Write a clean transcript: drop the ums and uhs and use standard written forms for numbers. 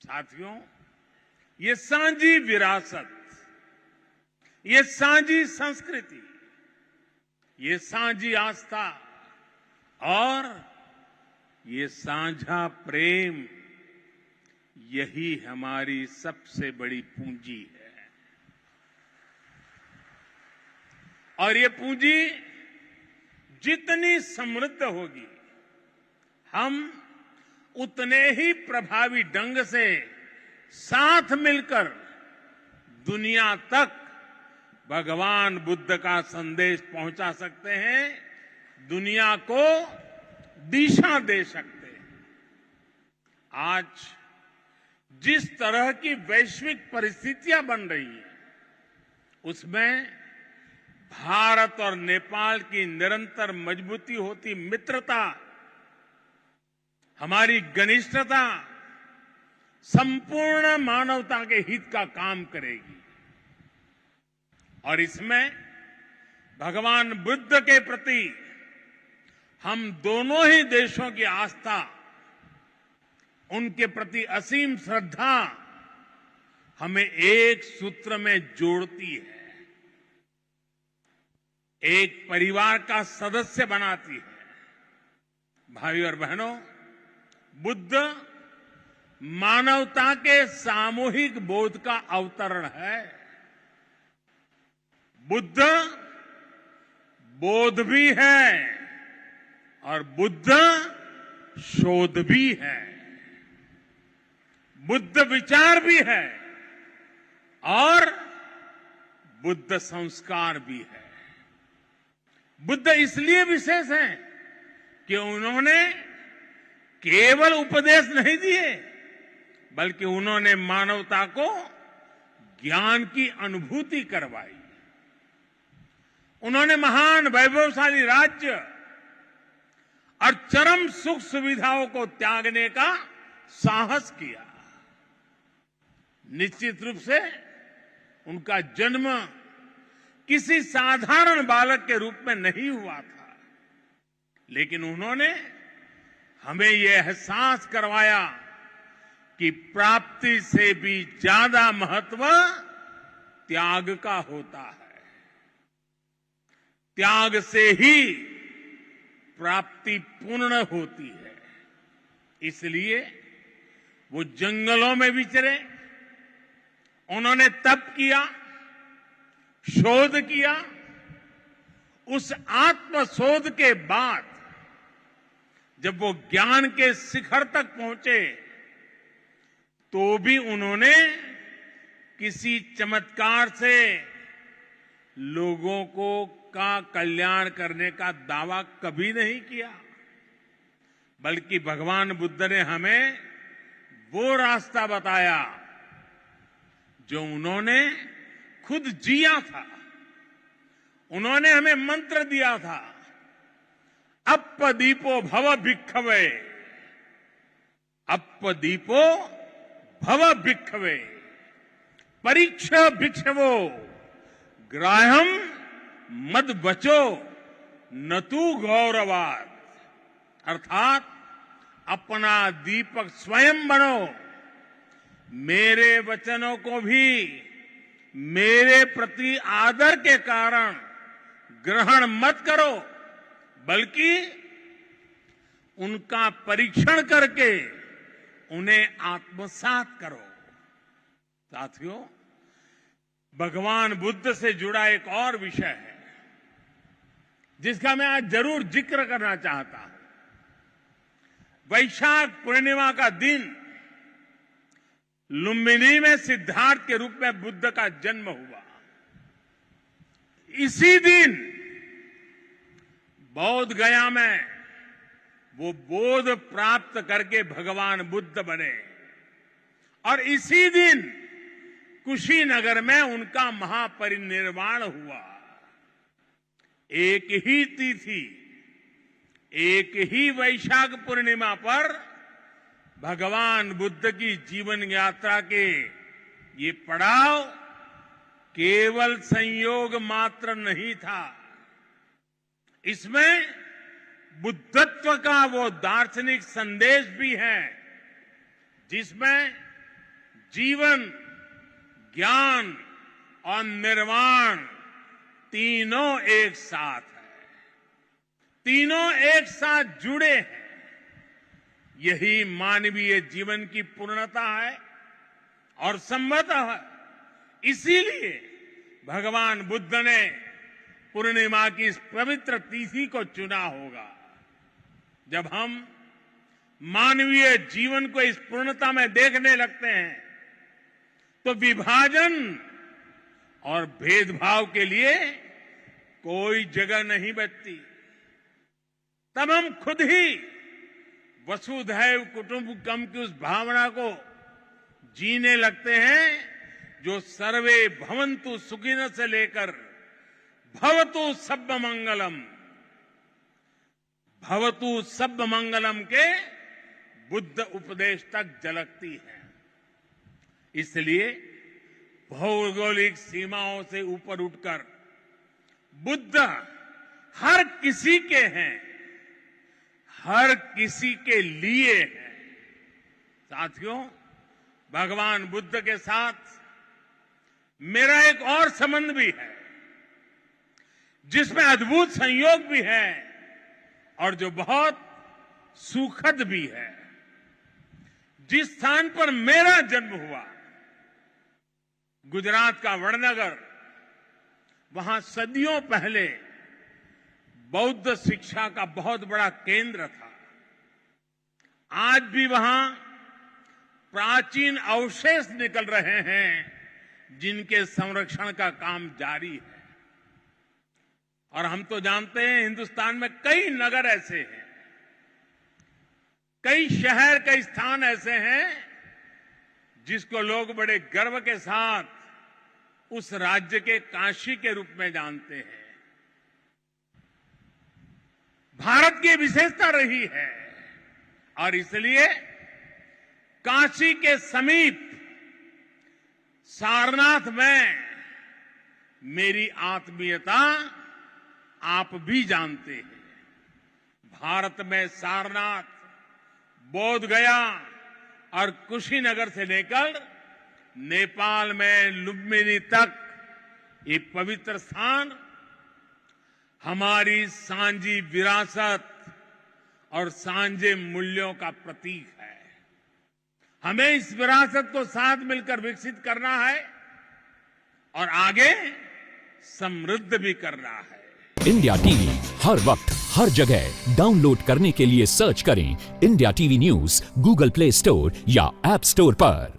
साथियों, ये साझी विरासत, ये साझी संस्कृति, ये साझी आस्था और ये साझा प्रेम, यही हमारी सबसे बड़ी पूंजी है। और ये पूंजी जितनी समृद्ध होगी, हम उतने ही प्रभावी ढंग से साथ मिलकर दुनिया तक भगवान बुद्ध का संदेश पहुंचा सकते हैं, दुनिया को दिशा दे सकते हैं। आज जिस तरह की वैश्विक परिस्थितियां बन रही हैं, उसमें भारत और नेपाल की निरंतर मजबूती होती मित्रता, हमारी घनिष्ठता संपूर्ण मानवता के हित का काम करेगी। और इसमें भगवान बुद्ध के प्रति हम दोनों ही देशों की आस्था, उनके प्रति असीम श्रद्धा हमें एक सूत्र में जोड़ती है, एक परिवार का सदस्य बनाती है। भाइयों और बहनों, बुद्ध मानवता के सामूहिक बोध का अवतरण है। बुद्ध बोध भी है और बुद्ध शोध भी है। बुद्ध विचार भी है और बुद्ध संस्कार भी है। बुद्ध इसलिए विशेष हैं कि उन्होंने केवल उपदेश नहीं दिए, बल्कि उन्होंने मानवता को ज्ञान की अनुभूति करवाई। उन्होंने महान वैभवशाली राज्य और चरम सुख सुविधाओं को त्यागने का साहस किया। निश्चित रूप से उनका जन्म किसी साधारण बालक के रूप में नहीं हुआ था, लेकिन उन्होंने हमें यह एहसास करवाया कि प्राप्ति से भी ज्यादा महत्व त्याग का होता है। त्याग से ही प्राप्ति पूर्ण होती है। इसलिए वो जंगलों में विचरे, उन्होंने तप किया, शोध किया। उस आत्मशोध के बाद जब वो ज्ञान के शिखर तक पहुंचे, तो भी उन्होंने किसी चमत्कार से लोगों का कल्याण करने का दावा कभी नहीं किया, बल्कि भगवान बुद्ध ने हमें वो रास्ता बताया जो उन्होंने खुद जिया था। उन्होंने हमें मंत्र दिया था, अप्पदीपो भव भिक्खवे, अप्पदीपो भव भिक्खवे, परीक्ष भिक्षवो, ग्राह्यम मद बचो न तू गौरवाद। अर्थात अपना दीपक स्वयं बनो, मेरे वचनों को भी मेरे प्रति आदर के कारण ग्रहण मत करो, बल्कि उनका परीक्षण करके उन्हें आत्मसात करो। साथियों, भगवान बुद्ध से जुड़ा एक और विषय है जिसका मैं आज जरूर जिक्र करना चाहता हूं। वैशाख पूर्णिमा का दिन लुम्बिनी में सिद्धार्थ के रूप में बुद्ध का जन्म हुआ। इसी दिन बौद्ध गया में वो बोध प्राप्त करके भगवान बुद्ध बने और इसी दिन कुशीनगर में उनका महापरिनिर्वाण हुआ। एक ही तिथि, एक ही वैशाख पूर्णिमा पर भगवान बुद्ध की जीवन यात्रा के ये पड़ाव केवल संयोग मात्र नहीं था, इसमें बुद्धत्व का वो दार्शनिक संदेश भी है जिसमें जीवन, ज्ञान और निर्वाण तीनों एक साथ है, तीनों एक साथ जुड़े हैं। यही मानवीय जीवन की पूर्णता है और संभवतः इसीलिए भगवान बुद्ध ने पूर्णिमा की इस पवित्र तिथि को चुना होगा। जब हम मानवीय जीवन को इस पूर्णता में देखने लगते हैं तो विभाजन और भेदभाव के लिए कोई जगह नहीं बचती। तब हम खुद ही वसुधैव कुटुंबकम की उस भावना को जीने लगते हैं जो सर्वे भवन्तु सुखिनः से लेकर भवतु सब्ब मंगलम, भवतु सब्ब मंगलम के बुद्ध उपदेश तक झलकती है। इसलिए भौगोलिक सीमाओं से ऊपर उठकर बुद्ध हर किसी के हैं, हर किसी के लिए है। साथियों, भगवान बुद्ध के साथ मेरा एक और संबंध भी है जिसमें अद्भुत संयोग भी है और जो बहुत सुखद भी है। जिस स्थान पर मेरा जन्म हुआ, गुजरात का वडनगर, वहां सदियों पहले बौद्ध शिक्षा का बहुत बड़ा केंद्र था। आज भी वहां प्राचीन अवशेष निकल रहे हैं जिनके संरक्षण का काम जारी है। और हम तो जानते हैं हिंदुस्तान में कई नगर ऐसे हैं, कई शहर, कई स्थान ऐसे हैं जिसको लोग बड़े गर्व के साथ उस राज्य के काशी के रूप में जानते हैं। भारत की विशेषता रही है और इसलिए काशी के समीप सारनाथ में मेरी आत्मीयता आप भी जानते हैं। भारत में सारनाथ, बोध गया और कुशीनगर से लेकर नेपाल में लुम्बिनी तक ये पवित्र स्थान हमारी सांझी विरासत और सांझे मूल्यों का प्रतीक है। हमें इस विरासत को साथ मिलकर विकसित करना है और आगे समृद्ध भी करना है। इंडिया टीवी हर वक्त हर जगह डाउनलोड करने के लिए सर्च करें India TV news Google play store या ऐप स्टोर पर।